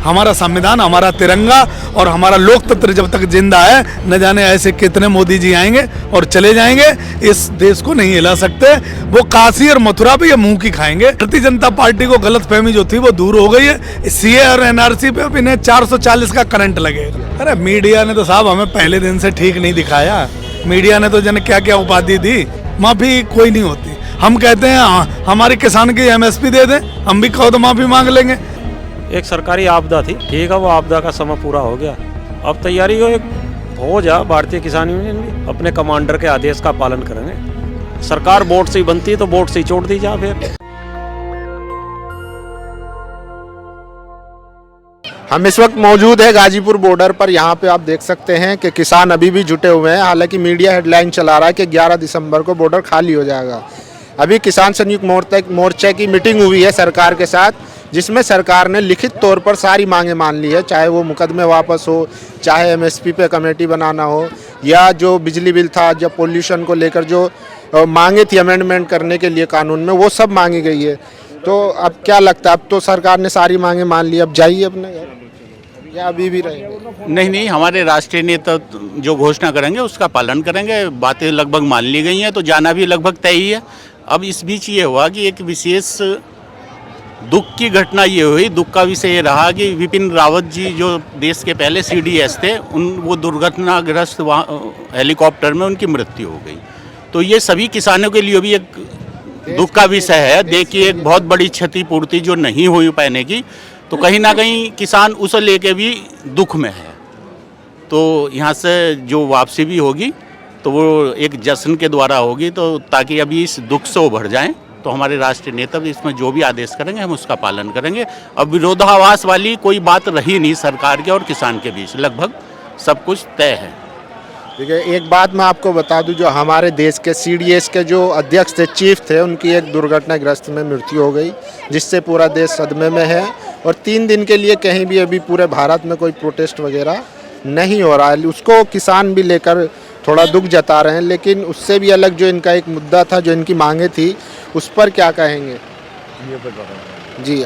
हमारा संविधान, हमारा तिरंगा और हमारा लोकतंत्र जब तक जिंदा है, न जाने ऐसे कितने मोदी जी आएंगे और चले जाएंगे, इस देश को नहीं हिला सकते। वो काशी और मथुरा पे ये मुंह की खाएंगे। भारतीय जनता पार्टी को गलतफहमी जो थी वो दूर हो गई है। सीए और एनआरसी पे अब इन्हें 440 का करंट लगेगा। अरे मीडिया ने तो साहब हमें पहले दिन से ठीक नहीं दिखाया। मीडिया ने तो जन क्या क्या उपाधि दी, माफी कोई नहीं होती। हम कहते हैं हमारे किसान की एमएसपी दे दें, हम भी कहो तो माफी मांग लेंगे। एक सरकारी आपदा थी, ठीक है, वो आपदा का समय पूरा हो गया। अब तैयारी हो जा, भारतीय किसान यूनियन भी अपने कमांडर के आदेश का पालन करेंगे। सरकार वोट से ही बनती है तो वोट से ही छोड़ दी जा। फिर हम इस वक्त मौजूद है गाजीपुर बॉर्डर पर। यहाँ पे आप देख सकते हैं कि किसान अभी भी जुटे हुए हैं। हालांकि मीडिया हेडलाइन चला रहा है कि 11 दिसंबर को बॉर्डर खाली हो जाएगा। अभी किसान संयुक्त मोर्चे की मीटिंग हुई है सरकार के साथ, जिसमें सरकार ने लिखित तौर पर सारी मांगें मान ली है, चाहे वो मुकदमे वापस हो, चाहे एमएसपी पे कमेटी बनाना हो, या जो बिजली बिल था, जब पोल्यूशन को लेकर जो मांगे थी अमेंडमेंट करने के लिए कानून में, वो सब मांगी गई है। तो अब क्या लगता है, अब तो सरकार ने सारी मांगें मान ली, अब जाइए अपने घर या अभी भी रहेंगे? नहीं, हमारे राष्ट्रीय नेता जो घोषणा करेंगे उसका पालन करेंगे। बातें लगभग मान ली गई हैं तो जाना भी लगभग तय ही है। अब इस बीच ये हुआ कि एक विशेष दुख की घटना ये हुई। दुख का विषय ये रहा कि विपिन रावत जी जो देश के पहले सीडीएस थे, वो दुर्घटनाग्रस्त हेलीकॉप्टर में उनकी मृत्यु हो गई। तो ये सभी किसानों के लिए भी एक दुख का विषय है। देखिए, एक बहुत बड़ी क्षतिपूर्ति जो नहीं हुई पाने की, तो कहीं ना कहीं किसान उसे लेके भी दुख में है। तो यहाँ से जो वापसी भी होगी तो वो एक जश्न के द्वारा होगी, तो ताकि अभी इस दुख से उभर जाएं। तो हमारे राष्ट्रीय नेता भी इसमें जो भी आदेश करेंगे हम उसका पालन करेंगे। अब विरोधाभास वाली कोई बात रही नहीं सरकार के और किसान के बीच, लगभग सब कुछ तय है। ठीक है, एक बात मैं आपको बता दूं, जो हमारे देश के सीडीएस के जो अध्यक्ष थे, चीफ थे, उनकी एक दुर्घटनाग्रस्त में मृत्यु हो गई, जिससे पूरा देश सदमे में है। और 3 दिन के लिए कहीं भी अभी पूरे भारत में कोई प्रोटेस्ट वगैरह नहीं हो रहा है। उसको किसान भी लेकर थोड़ा दुख जता रहे हैं, लेकिन उससे भी अलग जो इनका एक मुद्दा था, जो इनकी मांगे थी, उस पर क्या कहेंगे? जी,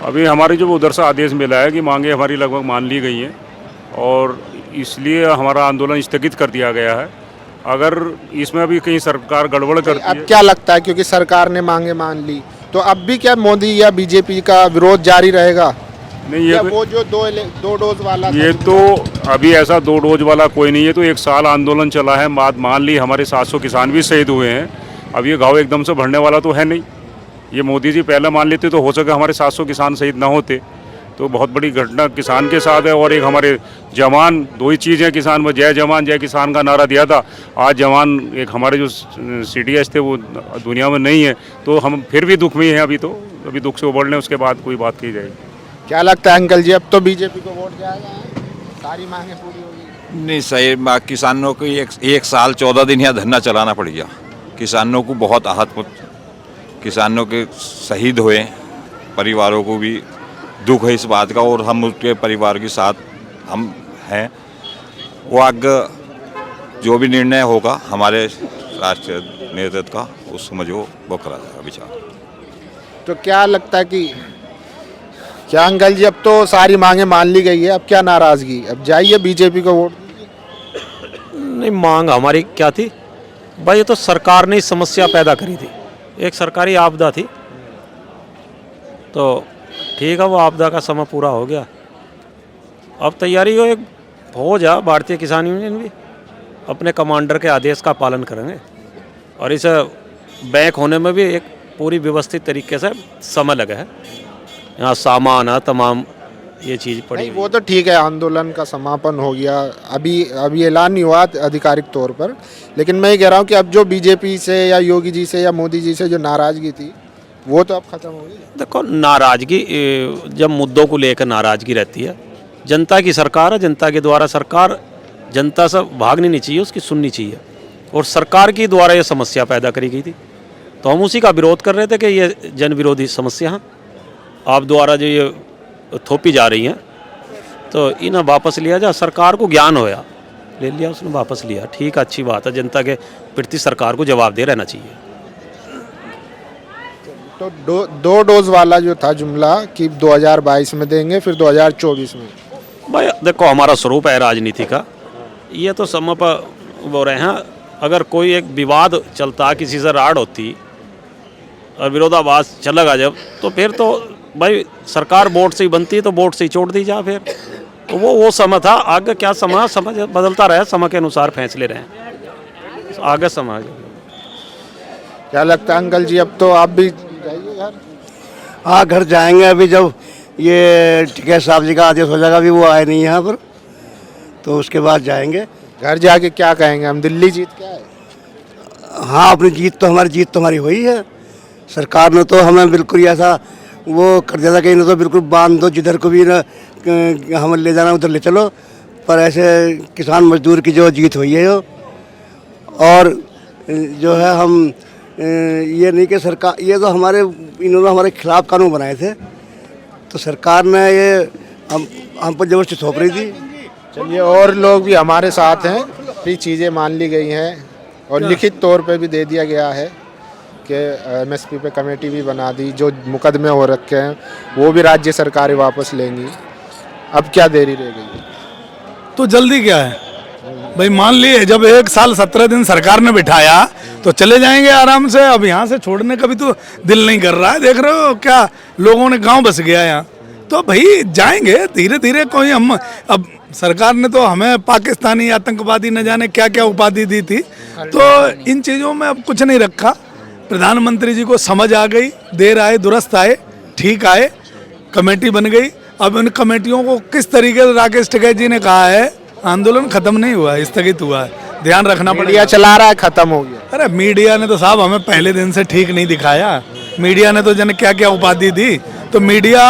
अभी हमारी जो उधर से आदेश मिला है कि मांगे हमारी लगभग मान ली गई हैं और इसलिए हमारा आंदोलन स्थगित कर दिया गया है। अगर इसमें अभी कहीं सरकार गड़बड़ करती है, अब क्या लगता है, क्योंकि सरकार ने मांगे मान ली, तो अब भी क्या मोदी या बीजेपी का विरोध जारी रहेगा? नहीं, ये वो जो दो डोज वाला ये तो अभी ऐसा 2 डोज वाला कोई नहीं है। तो 1 साल आंदोलन चला है, बात मान ली। हमारे 700 किसान भी शहीद हुए हैं। अब ये घाव एकदम से भरने वाला तो है नहीं। ये मोदी जी पहले मान लेते तो हो सके हमारे 700 किसान शहीद ना होते। तो बहुत बड़ी घटना किसान के साथ है। और एक हमारे जवान, 2 ही चीज़ है किसान में, जय जवान जय किसान का नारा दिया था। आज जवान एक हमारे जो सीडीएस थे वो दुनिया में नहीं है, तो हम फिर भी दुख में ही हैं। अभी दुख से उबरने उसके बाद कोई बात की जाएगी। क्या लगता है अंकल जी, अब तो बीजेपी को वोट जाएगा, सारी मांगे पूरी होगी? नहीं, सही बात। किसानों को एक साल 14 दिन यहाँ धरना चलाना पड़ गया। किसानों को बहुत आहत, किसानों के शहीद हुए, परिवारों को भी दुख है इस बात का, और हम उसके परिवार के साथ हम हैं। वो आगे जो भी निर्णय होगा हमारे राष्ट्रीय नेतृत्व का, उस समझ वो करा जाएगा विचार। तो क्या लगता है कि क्या अंकल जी, अब तो सारी मांगे मान ली गई है, अब क्या नाराजगी, अब जाइए बीजेपी को वोट? नहीं, मांग हमारी क्या थी भाई, ये तो सरकार ने समस्या पैदा करी थी। एक सरकारी आपदा थी, तो ठीक है, वो आपदा का समय पूरा हो गया। अब तैयारी हो जा, भारतीय किसान यूनियन भी अपने कमांडर के आदेश का पालन करेंगे। और इस बैक होने में भी एक पूरी व्यवस्थित तरीके से समय लगा है। यहाँ सामान है, तमाम ये चीज़ पड़ी। वो तो ठीक है, आंदोलन का समापन हो गया, अभी ऐलान नहीं हुआ आधिकारिक तौर पर। लेकिन मैं ये कह रहा हूँ कि अब जो बीजेपी से या योगी जी से या मोदी जी से जो नाराज़गी थी, वो तो अब ख़त्म हो गई। देखो, नाराज़गी जब मुद्दों को लेकर नाराज़गी रहती है, जनता की सरकार है, जनता के द्वारा सरकार, जनता से भागनी नहीं चाहिए, उसकी सुननी चाहिए। और सरकार के द्वारा ये समस्या पैदा करी गई थी, तो हम उसी का विरोध कर रहे थे कि ये जन विरोधी समस्या है आप द्वारा जो ये थोपी जा रही हैं, तो इन्हें वापस लिया जाए। सरकार को ज्ञान होया, ले लिया उसने, वापस लिया, ठीक है, अच्छी बात है। जनता के प्रति सरकार को जवाबदेह रहना चाहिए। तो दो डोज वाला जो था जुमला कि 2022 में देंगे फिर 2024 में, भाई देखो हमारा स्वरूप है राजनीति का, ये तो समय पर बोल रहे हैं। अगर कोई एक विवाद चलता, किसी से राड़ होती और विरोधाभास चलेगा जब, तो फिर तो भाई सरकार वोट से ही बनती है, तो वोट से ही छोड़ दी जा। फिर तो वो समय था। आगे क्या समय बदलता रहे, समय के अनुसार फैसले रहे, आगे समय। क्या लगता है अंकल जी, अब तो आप भी जाइए घर? हाँ, घर जाएंगे। अभी जब ये टिकैत साहब जी का आदेश हो जाएगा, अभी वो आए नहीं यहाँ पर, तो उसके बाद जाएंगे। घर जाके क्या कहेंगे, हम दिल्ली जीत के आए? हाँ, अपनी जीत तो हमारी हुई है। सरकार ने तो हमें बिल्कुल ऐसा वो कर दिया था कि इन्हें तो बिल्कुल बांध दो, जिधर को भी ना हमें ले जाना उधर ले चलो। पर ऐसे किसान मजदूर की जो जीत हुई है जो, और जो है हम ये नहीं कि सरकार, ये तो इन्होंने हमारे खिलाफ कानून बनाए थे, तो सरकार ने ये हम पर जबरदस्ती थोप रही थी। चलिए, और लोग भी हमारे साथ हैं, भी चीज़ें मान ली गई हैं और लिखित तौर पे भी दे दिया गया है कि एमएसपी पे कमेटी भी बना दी। जो मुकदमे हो रखे हैं वो भी राज्य सरकारें वापस लेंगी। अब क्या देरी रह गई? तो जल्दी क्या है भाई, मान लिए जब 1 साल 17 दिन सरकार ने बिठाया तो चले जाएंगे आराम से। अब यहाँ से छोड़ने का भी तो दिल नहीं कर रहा है। देख रहे हो क्या लोगों ने गांव बस गया यहाँ, तो भाई जाएंगे धीरे धीरे। कोई हम अब सरकार ने तो हमें पाकिस्तानी आतंकवादी न जाने क्या क्या उपाधि दी थी, तो इन चीज़ों में अब कुछ नहीं रखा। प्रधानमंत्री जी को समझ आ गई, देर आए दुरुस्त आए, ठीक आए, कमेटी बन गई। अब उन कमेटियों को किस तरीके से, राकेश टिकैत जी ने कहा है, आंदोलन खत्म नहीं हुआ है, स्थगित हुआ है। ध्यान रखना पड़ेगा। मीडिया चला रहा है, खत्म हो गया। अरे मीडिया ने तो साहब हमें पहले दिन से ठीक नहीं दिखाया। मीडिया ने तो जन क्या क्या उपाधि दी, तो मीडिया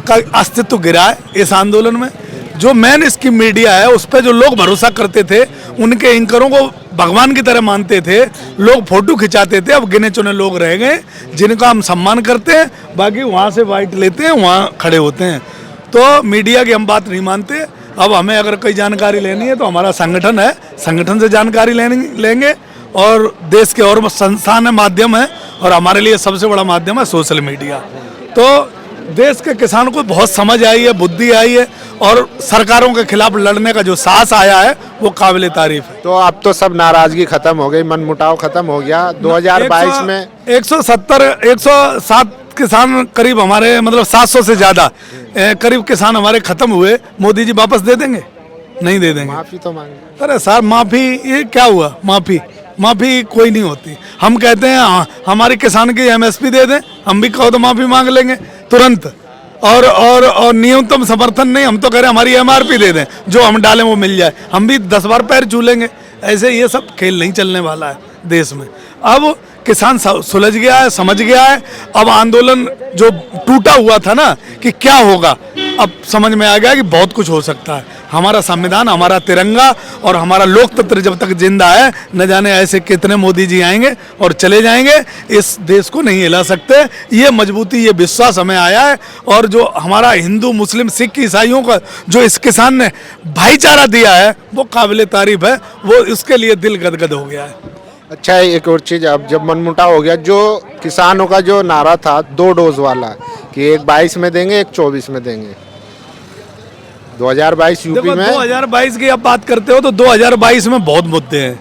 का अस्तित्व गिरा है इस आंदोलन में। जो मेन स्कीम मीडिया है उस पर जो लोग भरोसा करते थे, उनके एंकरों को भगवान की तरह मानते थे, लोग फोटो खिंचाते थे, अब गिने चुने लोग रह गए जिनका हम सम्मान करते हैं, बाकी वहाँ से वाइट लेते हैं, वहाँ खड़े होते हैं। तो मीडिया की हम बात नहीं मानते। अब हमें अगर कोई जानकारी लेनी है तो हमारा संगठन है, संगठन से जानकारी लेंगे। और देश के और संस्थान है, माध्यम है, और हमारे लिए सबसे बड़ा माध्यम है सोशल मीडिया। तो देश के किसान को बहुत समझ आई है, बुद्धि आई है, और सरकारों के खिलाफ लड़ने का जो साहस आया है वो काबिल तारीफ है। तो अब तो सब नाराजगी खत्म हो गई, मनमुटाव खत्म हो गया। 2022 में 107 किसान करीब हमारे, मतलब 700 से ज़्यादा करीब किसान हमारे खत्म हुए। मोदी जी वापस दे देंगे? नहीं दे देंगे। माफी तो मांगे। अरे साहब, माफ़ी ये क्या हुआ? माफ़ी कोई नहीं होती। हम कहते हैं हमारे किसान की एमएसपी दे दें, हम भी कहो तो माफ़ी मांग लेंगे तुरंत। और न्यूनतम समर्थन नहीं, हम तो कह रहे हैं हमारी एमआरपी दे दें, जो हम डालें वो मिल जाए, हम भी 10 बार पैर छू लेंगे। ऐसे ये सब खेल नहीं चलने वाला है देश में। अब किसान सुलझ गया है, समझ गया है। अब आंदोलन जो टूटा हुआ था ना कि क्या होगा, अब समझ में आ गया कि बहुत कुछ हो सकता है। हमारा संविधान, हमारा तिरंगा और हमारा लोकतंत्र जब तक जिंदा है, न जाने ऐसे कितने मोदी जी आएंगे और चले जाएंगे, इस देश को नहीं हिला सकते। ये मजबूती, ये विश्वास हमें आया है। और जो हमारा हिंदू, मुस्लिम, सिख, ईसाइयों का जो इस किसान ने भाईचारा दिया है वो काबिल तारीफ है। वो इसके लिए दिल गदगद हो गया है। अच्छा है, एक और चीज़, अब जब मनमुटाव हो गया, जो किसानों का जो नारा था 2 डोज वाला कि एक 22 में देंगे, एक 24 में देंगे, 2022 यूपी में 2022 की आप बात करते हो तो 2022 में बहुत मुद्दे हैं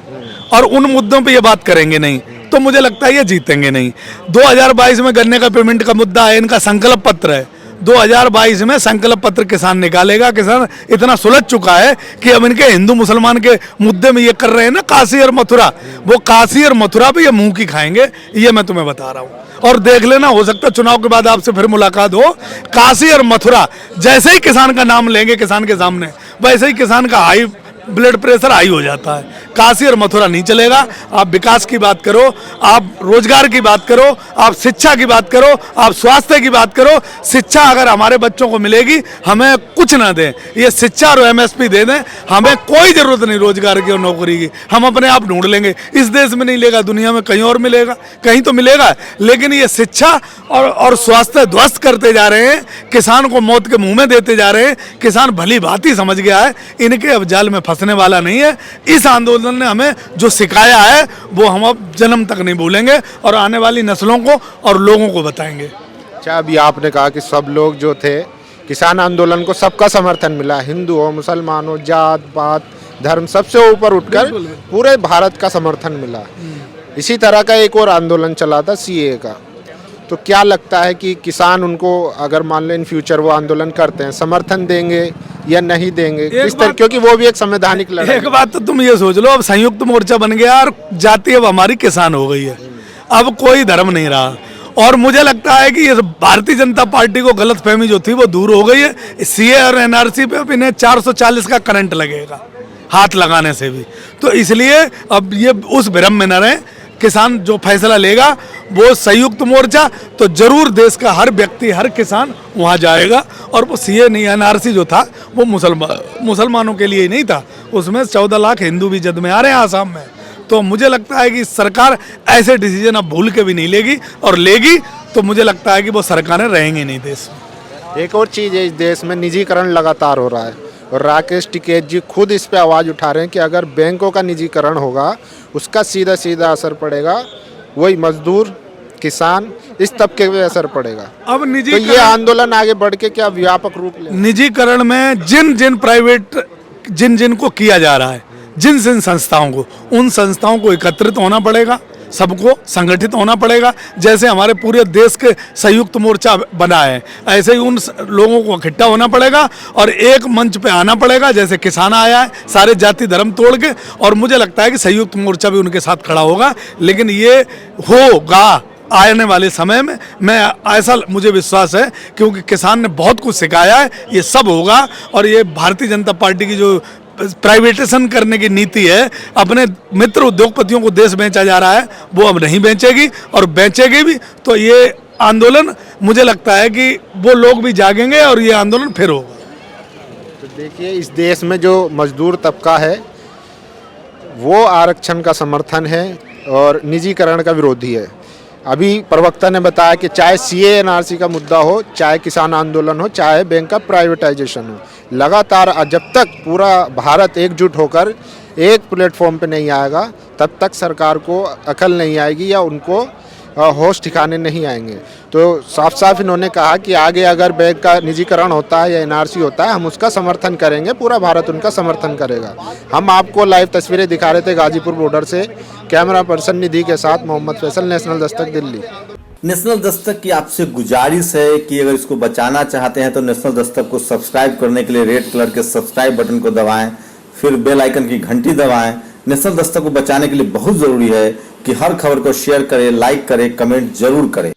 और उन मुद्दों पे ये बात करेंगे नहीं तो मुझे लगता है ये जीतेंगे नहीं। 2022 में गन्ने का पेमेंट का मुद्दा है, इनका संकल्प पत्र है। 2022 में संकल्प पत्र किसान निकालेगा। किसान इतना सुलझ चुका है कि अब इनके हिंदू मुसलमान के मुद्दे में ये कर रहे हैं ना काशी और मथुरा, वो काशी और मथुरा पे ये मुंह की खाएंगे, ये मैं तुम्हें बता रहा हूँ। और देख लेना, हो सकता है चुनाव के बाद आपसे फिर मुलाकात हो। काशी और मथुरा जैसे ही किसान का नाम लेंगे किसान के सामने, वैसे ही किसान का हाई ब्लड प्रेशर हाई हो जाता है। काशी और मथुरा नहीं चलेगा। आप विकास की बात करो, आप रोजगार की बात करो, आप शिक्षा की बात करो, आप स्वास्थ्य की बात करो। शिक्षा अगर हमारे बच्चों को मिलेगी, हमें कुछ ना दें, ये शिक्षा और एमएसपी दे दें, हमें कोई जरूरत नहीं रोजगार की और नौकरी की, हम अपने आप ढूंढ लेंगे। इस देश में नहीं लेगा, दुनिया में कहीं और मिलेगा, कहीं तो मिलेगा। लेकिन ये शिक्षा और स्वास्थ्य ध्वस्त करते जा रहे हैं, किसान को मौत के मुंह में देते जा रहे हैं। किसान भली भांति समझ गया है, इनके अब जाल में फंसने वाला नहीं है। इस आंदोलन आंदोलन ने हमें जो सिखाया है वो हम अब जन्म तक नहीं भूलेंगे और आने वाली नस्लों को और लोगों को बताएंगे। अच्छा, अभी आपने कहा कि सब लोग जो थे किसान आंदोलन को सबका समर्थन मिला, हिंदू हो, मुसलमान हो, जात पात धर्म सबसे ऊपर उठकर पूरे भारत का समर्थन मिला। इसी तरह का एक और आंदोलन चला था सीएए का, तो क्या लगता है कि किसान उनको अगर मान लें इन फ्यूचर वो आंदोलन करते हैं समर्थन देंगे या नहीं देंगे, किस तरह, क्योंकि वो भी एक संवैधानिक लड़ाई। एक बात तो तुम ये सोच लो, अब संयुक्त मोर्चा बन गया और जाति अब हमारी किसान हो गई है, अब कोई धर्म नहीं रहा। और मुझे लगता है कि ये भारतीय जनता पार्टी को गलतफहमी जो थी वो दूर हो गई है। सीए और एनआरसी पे अब इन्हें 440 का करंट लगेगा हाथ लगाने से भी, तो इसलिए अब ये उस भ्रम में न रहे। किसान जो फैसला लेगा वो संयुक्त मोर्चा, तो जरूर देश का हर व्यक्ति हर किसान वहाँ जाएगा। और वो सीए नहीं, एनआरसी जो था वो मुसलमानों के लिए ही नहीं था, उसमें 14 लाख हिंदू भी जद में आ रहे हैं आसाम में। तो मुझे लगता है कि सरकार ऐसे डिसीजन अब भूल के भी नहीं लेगी, और लेगी तो मुझे लगता है कि वो सरकारें रहेंगी नहीं देश में। एक और चीज़ है, इस देश में निजीकरण लगातार हो रहा है और राकेश टिकैत जी खुद इस पे आवाज़ उठा रहे हैं कि अगर बैंकों का निजीकरण होगा उसका सीधा सीधा असर पड़ेगा वही मजदूर किसान इस तबके पे असर पड़ेगा। अब तो ये आंदोलन आगे बढ़ के क्या व्यापक रूप ले, निजीकरण में जिन प्राइवेट जिन को किया जा रहा है, जिन संस्थाओं को, उन संस्थाओं को एकत्रित होना पड़ेगा, सबको संगठित होना पड़ेगा। जैसे हमारे पूरे देश के संयुक्त मोर्चा बना है, ऐसे ही उन लोगों को इकट्ठा होना पड़ेगा और एक मंच पे आना पड़ेगा, जैसे किसान आया है सारे जाति धर्म तोड़ के। और मुझे लगता है कि संयुक्त मोर्चा भी उनके साथ खड़ा होगा, लेकिन ये होगा आने वाले समय में, मैं ऐसा मुझे विश्वास है, क्योंकि किसान ने बहुत कुछ सिखाया है, ये सब होगा। और ये भारतीय जनता पार्टी की जो प्राइवेटाइजेशन करने की नीति है, अपने मित्र उद्योगपतियों को देश बेचा जा रहा है, वो अब नहीं बेचेगी और बेचेगी भी। तो ये आंदोलन मुझे लगता है कि वो लोग भी जागेंगे और ये आंदोलन फिर होगा। तो देखिए, इस देश में जो मजदूर तबका है वो आरक्षण का समर्थन है और निजीकरण का विरोधी है। अभी प्रवक्ता ने बताया कि चाहे सीए एनआरसी का मुद्दा हो, चाहे किसान आंदोलन हो, चाहे बैंक का प्राइवेटाइजेशन हो, लगातार जब तक पूरा भारत एकजुट होकर एक प्लेटफॉर्म पे नहीं आएगा तब तक सरकार को अकल नहीं आएगी या उनको होश ठिकाने नहीं आएंगे। तो साफ साफ इन्होंने कहा कि आगे अगर बैंक का निजीकरण होता है या एनआरसी होता है हम उसका समर्थन करेंगे, पूरा भारत उनका समर्थन करेगा। हम आपको लाइव तस्वीरें दिखा रहे थे गाजीपुर बॉर्डर से, कैमरा पर्सन निधि के साथ मोहम्मद फैसल, नेशनल दस्तक, दिल्ली। नेशनल दस्तक की आपसे गुजारिश है कि अगर इसको बचाना चाहते हैं तो नेशनल दस्तक को सब्सक्राइब करने के लिए रेड कलर के सब्सक्राइब बटन को दबाएं, फिर बेल आइकन की घंटी दबाएं। नेशनल दस्तक को बचाने के लिए बहुत जरूरी है कि हर खबर को शेयर करें, लाइक करें, कमेंट जरूर करें।